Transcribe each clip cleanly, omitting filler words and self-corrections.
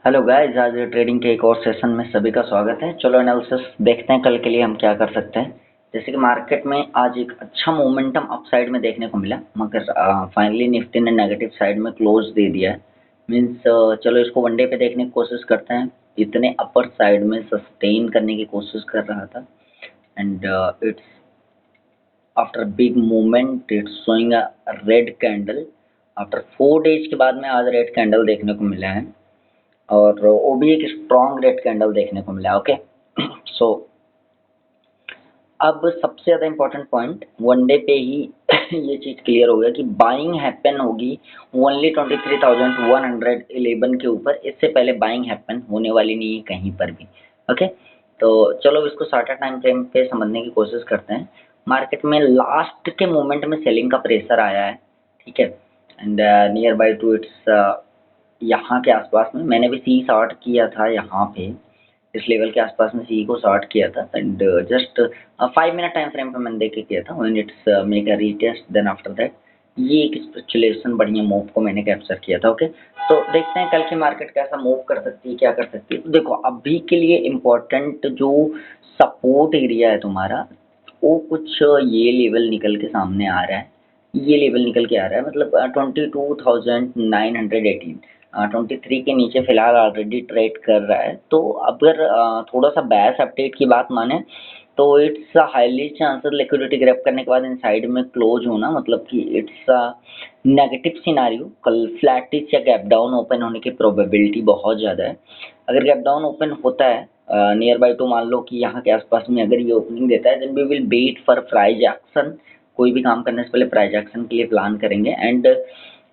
Hello guys, आज trading के एक और सेशन में सभी का स्वागत है। चलो एनालिसिस देखते हैं कल के लिए हम क्या कर सकते हैं। जैसे कि मार्केट में आज एक अच्छा मोमेंटम अपसाइड में देखने को मिला, मगर फाइनली निफ्टी ने नेगेटिव साइड में क्लोज दे दिया है। मीन्स चलो इसको वनडे पे देखने की कोशिश करते हैं। इतने अपर साइड में सस्टेन करने की कोशिश कर रहा था and it's after big movement it's showing a red candle. After 4 days के बाद में आज रेड कैंडल देखने को मिला है और वो भी एक स्ट्रॉन्ग रेड कैंडल देखने को मिला। ओके सो अब सबसे ज़्यादा इम्पोर्टेंट पॉइंट वनडे पे ही ये चीज़ क्लियर हो गया कि बाइंग हैपन होगी ओनली 23,111 के ऊपर। इससे पहले बाइंग हैपन होने वाली नहीं है कहीं पर भी। ओके तो चलो इसको शार्टर टाइम फ्रेम पे समझने की कोशिश करते हैं। मार्केट में लास्ट के मोमेंट में सेलिंग का प्रेशर आया है, ठीक है, and near by two it's यहाँ के आसपास में मैंने भी सी शॉर्ट किया था। यहाँ पे इस लेवल के आसपास में सी को शॉर्ट किया था and just 5 minute time frame पे मैंने देख के किया था when it's make a retest. Then after that ये एक स्पेकुलेशन बढ़िया मूव को मैंने कैप्चर किया था। ओके तो देखते हैं कल की मार्केट कैसा मूव कर सकती है, क्या कर सकती है। तो देखो अभी के लिए इम्पोर्टेंट जो सपोर्ट एरिया है तुम्हारा, वो कुछ ये लेवल निकल के सामने आ रहा है। ये लेवल निकल के आ रहा है, मतलब 22,918 23 के नीचे फिलहाल ऑलरेडी ट्रेड कर रहा है। तो अगर थोड़ा सा बैस अपडेट की बात माने तो it's highly chances liquidity grab करने के बाद इन साइड में क्लोज होना, मतलब कि इट्स नेगेटिव सिनारियो। कल फ्लैटिश या गैप डाउन ओपन होने की प्रोबेबिलिटी बहुत ज़्यादा है। अगर गैप डाउन ओपन होता है नियर बाई टू, मान लो कि यहाँ के आसपास में अगर ये ओपनिंग देता है, then we will wait for price action. कोई भी काम करने से पहले प्राइज एक्शन के लिए प्लान करेंगे एंड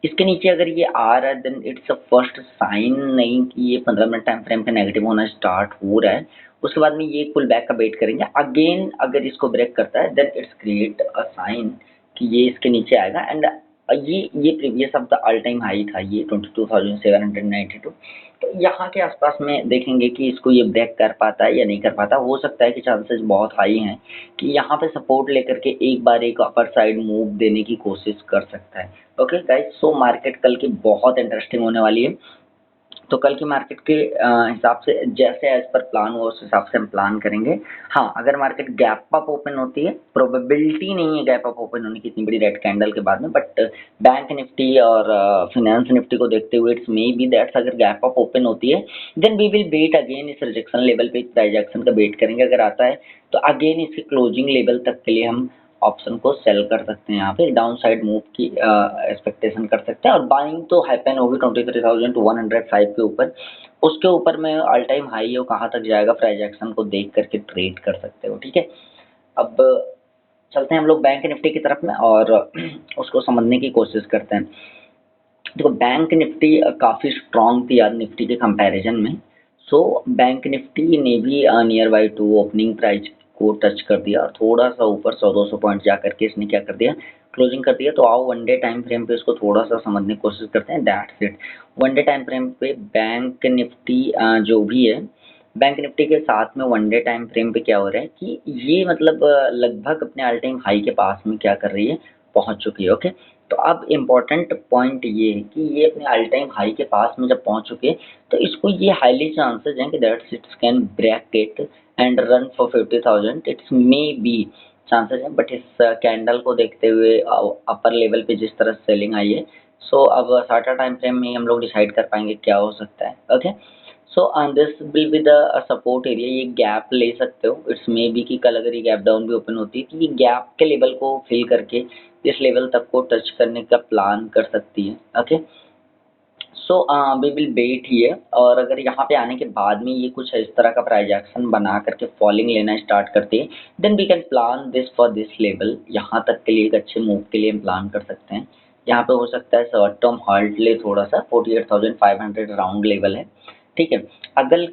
इसके नीचे अगर ये आ रहा है then it's a first sign नहीं कि ये 15 मिनट टाइम फ्रेम पे नेगेटिव होना स्टार्ट हो रहा है। उसके बाद में ये पुल बैक का वेट करेंगे। अगेन अगर इसको ब्रेक करता है then it's create a sign कि ये इसके नीचे आएगा एंड ये previous of the all time high था, ये 22,792। तो यहाँ के आसपास में देखेंगे कि इसको ये ब्रेक कर पाता है या नहीं कर पाता। हो सकता है कि चांसेस बहुत हाई हैं कि यहाँ पे सपोर्ट लेकर के एक बार एक अपर साइड मूव देने की कोशिश कर सकता है। ओके गाइस, सो मार्केट कल की बहुत इंटरेस्टिंग होने वाली है। तो कल की मार्केट के हिसाब से जैसे एज पर प्लान हुआ उस हिसाब से हम प्लान करेंगे। हाँ, अगर मार्केट गैप अप ओपन होती है, प्रोबेबिलिटी नहीं है गैप अप ओपन होने की इतनी बड़ी रेड कैंडल के बाद में, बट बैंक निफ्टी और फिनेंस निफ्टी को देखते हुए इट्स मे बी दैट्स अगर गैप अप ओपन होती है then we will wait again इस रिजेक्शन लेवल पे प्राइस एक्शन का वेट करेंगे। अगर आता है तो अगेन इसके क्लोजिंग लेवल तक के लिए हम ऑप्शन को सेल कर सकते हैं। यहाँ पे डाउन साइड मूव की एक्सपेक्टेशन कर सकते हैं और बाइंग तो हैपन होगी 23,105 के ऊपर। उसके ऊपर में ऑल टाइम हाई हो कहाँ तक जाएगा प्राइस एक्शन को देख करके ट्रेड कर सकते हो, ठीक है। अब चलते हैं हम लोग बैंक निफ्टी की तरफ में और उसको समझने की कोशिश करते हैं। देखो बैंक निफ्टी काफ़ी स्ट्रॉन्ग थी आज निफ्टी के कंपैरिजन में। सो बैंक निफ्टी ने भी near by two opening price को टच कर दिया और थोड़ा सा ऊपर 100-200 पॉइंट जा करके इसने क्या कर दिया, क्लोजिंग कर दिया। तो आओ वन डे टाइम फ्रेम पे इसको थोड़ा सा समझने की कोशिश करते हैं। That's it. One day time frame पे बैंक निफ्टी जो भी है, बैंक निफ्टी के साथ में वन डे टाइम फ्रेम पे क्या हो रहा है कि ये मतलब लगभग अपने ऑल टाइम हाई के पास में क्या कर रही है, पहुंच चुकी है। ओके तो अब इम्पोर्टेंट पॉइंट ये है कि ये अपने ऑल टाइम हाई के पास में जब पहुंच चुके हैं तो इसको ये हाईली चांसेस हैं कि that's it's can break it and run for 50,000। It's may be chances हैं, बट इस कैंडल को देखते हुए अपर लेवल पे जिस तरह सेलिंग आई है, सो अब शार्टर टाइम फ्रेम में हम लोग डिसाइड कर पाएंगे क्या हो सकता है। Okay so this will be the support area. ये गैप ले सकते हो, इट्स मे बी कि कल अगर ये गैप डाउन भी ओपन होती है तो ये गैप के लेवल को फिल करके इस लेवल तक को टच करने का प्लान कर सकती है। Okay so we will wait here और अगर यहाँ पे आने के बाद में ये कुछ इस तरह का प्राइस एक्शन बना करके फॉलिंग लेना स्टार्ट करती है then we can plan this for this level. यहाँ तक के लिए एक अच्छे मूव के लिए हम प्लान कर सकते हैं। यहाँ पे हो सकता है शॉर्ट टर्म हॉल्ट ले थोड़ा सा, 48,500 राउंड लेवल है, ठीक है। अगर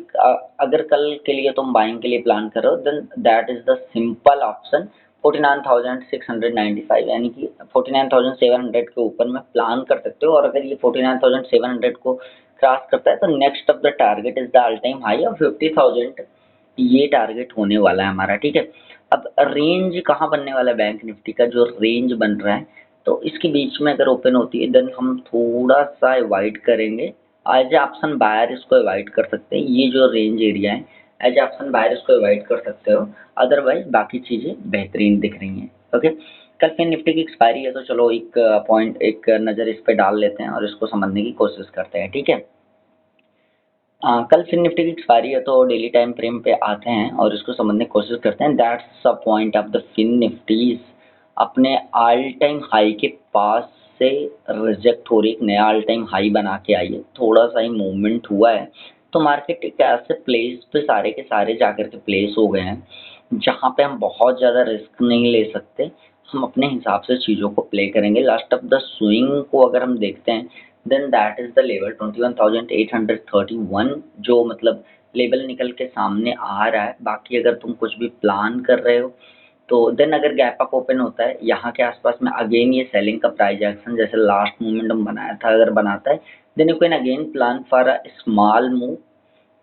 अगर कल के लिए तुम बाइंग के लिए प्लान कर रहे हो then that is the simple option 49,695, यानी कि 49,700 के ऊपर में प्लान कर सकते हो। और अगर ये 49,700 को क्रॉस करता है तो next of the target is the all time high of 50,000। ये टारगेट होने वाला है हमारा, ठीक है। अब रेंज कहाँ बनने वाला है बैंक निफ्टी का, जो रेंज बन रहा है तो इसके बीच में अगर ओपन होती है देन हम थोड़ा सा अवॉइड करेंगे एज ए ऑप्शन बायर इसको अवॉइड कर सकते हैं, ये जो रेंज एरिया है एज ए ऑप्शन बायर इसको अवॉइड कर सकते हो, अदरवाइज बाकी चीज़ें बेहतरीन दिख रही हैं। ओके, कल फिर निफ्टी की एक्सपायरी है, तो चलो एक पॉइंट एक नज़र इस पे डाल लेते हैं और इसको समझने की कोशिश करते हैं, ठीक है। कल फिर निफ्टी की एक्सपायरी है, तो डेली टाइम फ्रेम पे आते हैं और इसको समझने की कोशिश करते हैं। That's the point of the Fin Nifties अपने ऑल टाइम हाई के पास से रिजेक्ट हो रही, एक नया ऑल टाइम हाई बना के आई है, थोड़ा सा ही मूवमेंट हुआ है, तो मार्केट एक ऐसे प्लेस पे सारे के सारे जाकर के प्लेस हो गए हैं जहाँ पे हम बहुत ज़्यादा रिस्क नहीं ले सकते, हम अपने हिसाब से चीज़ों को प्ले करेंगे। लास्ट ऑफ द स्विंग को अगर हम देखते हैं, then that is the level 21,831, जो मतलब लेवल निकल के सामने आ रहा है। बाकी अगर तुम कुछ भी प्लान कर रहे हो तो देन अगर गैप अप ओपन होता है यहाँ के आसपास में, अगेन ये सेलिंग का प्राइस एक्शन जैसे लास्ट मोमेंटम बनाया था अगर बनाता है, then you can again plan for a small move.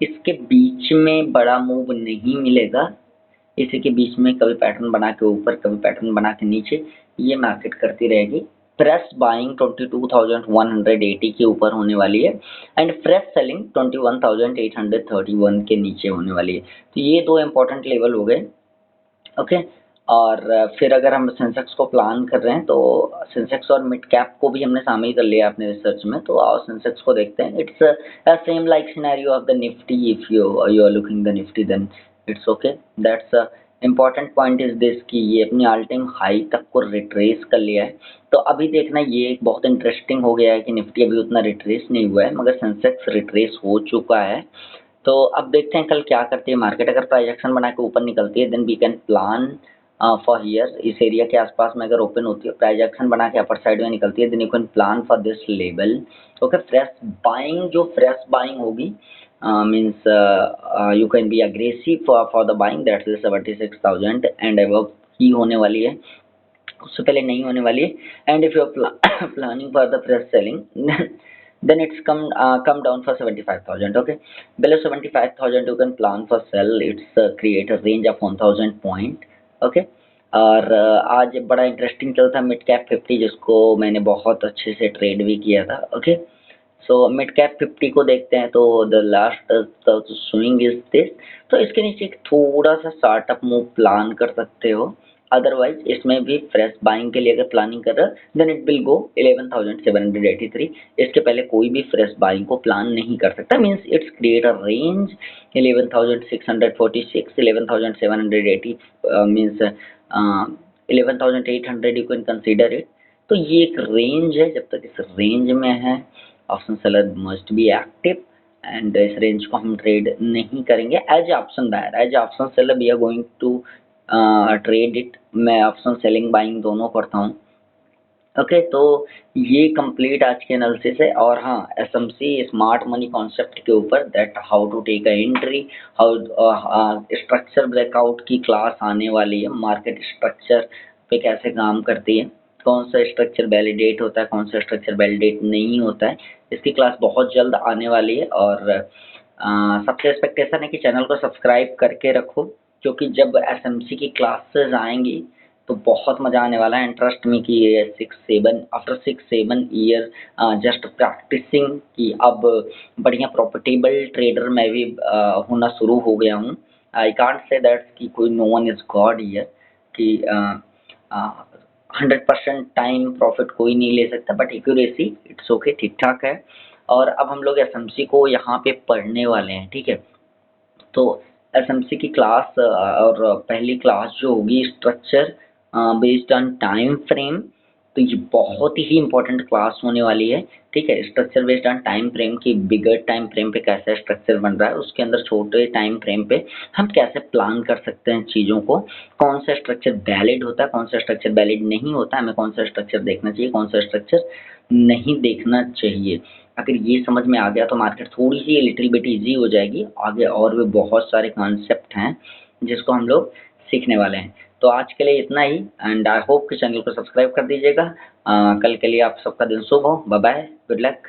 इसके बीच में बड़ा मूव नहीं मिलेगा, इसी के बीच में कभी पैटर्न बना के ऊपर, कभी पैटर्न बना के नीचे, ये मार्केट करती रहेगी। फ्रेश बाइंग 22,180 के ऊपर होने वाली है एंड फ्रेश सेलिंग 21,831 के नीचे होने वाली है। तो ये दो इंपॉर्टेंट लेवल हो गए। ओके, और फिर अगर हम सेंसेक्स को प्लान कर रहे हैं तो सेंसेक्स और मिड कैप को भी हमने शामिल कर लिया अपने रिसर्च में, तो आओ सेंसेक्स को देखते हैं। It's same like scenario of the Nifty, if you are looking the Nifty then it's okay. That's important point is this कि ये अपनी ऑल टाइम हाई तक को रिट्रेस कर लिया है। तो अभी देखना ये एक बहुत इंटरेस्टिंग हो गया है कि निफ्टी अभी उतना रिट्रेस नहीं हुआ है मगर सेंसेक्स रिट्रेस हो चुका है। तो अब देखते हैं कल क्या करती है मार्केट। अगर प्राइस एक्शन बना के ऊपर निकलती है then we can plan for here, इस एरिया के आसपास में अगर ओपन होती है, प्राइस एक्शन बना के अपर साइड में निकलती है, then you can plan for this level. Okay, fresh buying, जो फ्रेश बाइंग होगी means you can be aggressive for the buying, that is 76,000 and above ही होने वाली है, उससे पहले नहीं होने वाली है। And if you are planning for the fresh selling then it's come down for 75,000. Okay, below 75,000 you can plan for sell. It's create a range of 1,000 point. Okay, और आज बड़ा इंटरेस्टिंग चल था मिड कैप 50, जिसको मैंने बहुत अच्छे से ट्रेड भी किया था। ओके, सो मिड कैप 50 को देखते हैं, तो the last swing is this. तो इसके नीचे एक थोड़ा सा स्टार्टअप मूव प्लान कर सकते हो, अदरवाइज इसमें भी फ्रेश बाइंग के लिए अगर प्लानिंग कर रहे हो देन इट विल गो 11,783। इसके पहले कोई भी फ्रेश बाइंग को प्लान नहीं कर सकता, means it's create a range 11,646 11,780 means 11,800 you can consider it. तो ये एक रेंज है, जब तक इस रेंज में है option seller must be active and इस रेंज को हम ट्रेड नहीं करेंगे as option buyer. As option seller we are going to trade it, मैं ऑप्शन सेलिंग बाइंग दोनों करता हूँ। ओके, तो ये कंप्लीट आज के एनालिसिस है। और हाँ, एसएमसी स्मार्ट मनी कॉन्सेप्ट के ऊपर, that how to take a entry, how structure breakout की क्लास आने वाली है, मार्केट स्ट्रक्चर पे कैसे काम करती है, कौन सा स्ट्रक्चर वैलिडेट होता है, कौन सा स्ट्रक्चर वैलिडेट नहीं होता है, इसकी क्लास बहुत जल्द आने वाली है। और सबसे एक्सपेक्टेशन है कि चैनल को सब्सक्राइब करके रखो, क्योंकि जब एसएमसी की क्लासेस आएंगी तो बहुत मज़ा आने वाला है। एंड ट्रस्ट मी कि ये 6-7 आफ्टर 6-7 ईयर जस्ट प्रैक्टिसिंग कि अब बढ़िया प्रॉफिटेबल ट्रेडर मैं भी होना शुरू हो गया हूँ। आई कांट से दैट कि कोई no one is God here, कि 100% टाइम प्रॉफिट कोई नहीं ले सकता, बट एक्यूरेसी इट्स ओके, ठीक ठाक है। और अब हम लोग एसएमसी को यहाँ पे पढ़ने वाले हैं, ठीक है। तो एसएमसी की क्लास और पहली क्लास जो होगी structure based on time frame, तो ये बहुत ही इंपॉर्टेंट क्लास होने वाली है, ठीक है। Structure based on time frame की, बिगर टाइम फ्रेम पे कैसा स्ट्रक्चर बन रहा है, उसके अंदर छोटे टाइम फ्रेम पे हम कैसे प्लान कर सकते हैं चीज़ों को, कौन सा स्ट्रक्चर वैलिड होता है, कौन सा स्ट्रक्चर वैलिड नहीं होता है, हमें कौन सा स्ट्रक्चर देखना चाहिए, कौन सा स्ट्रक्चर नहीं देखना चाहिए। अगर ये समझ में आ गया तो मार्केट थोड़ी सी लिटिल बिट ईजी हो जाएगी। आगे और भी बहुत सारे कॉन्सेप्ट हैं जिसको हम लोग सीखने वाले हैं। तो आज के लिए इतना ही एंड आई होप कि चैनल को सब्सक्राइब कर दीजिएगा। कल के लिए आप सबका दिन शुभ हो। Bye bye, good luck.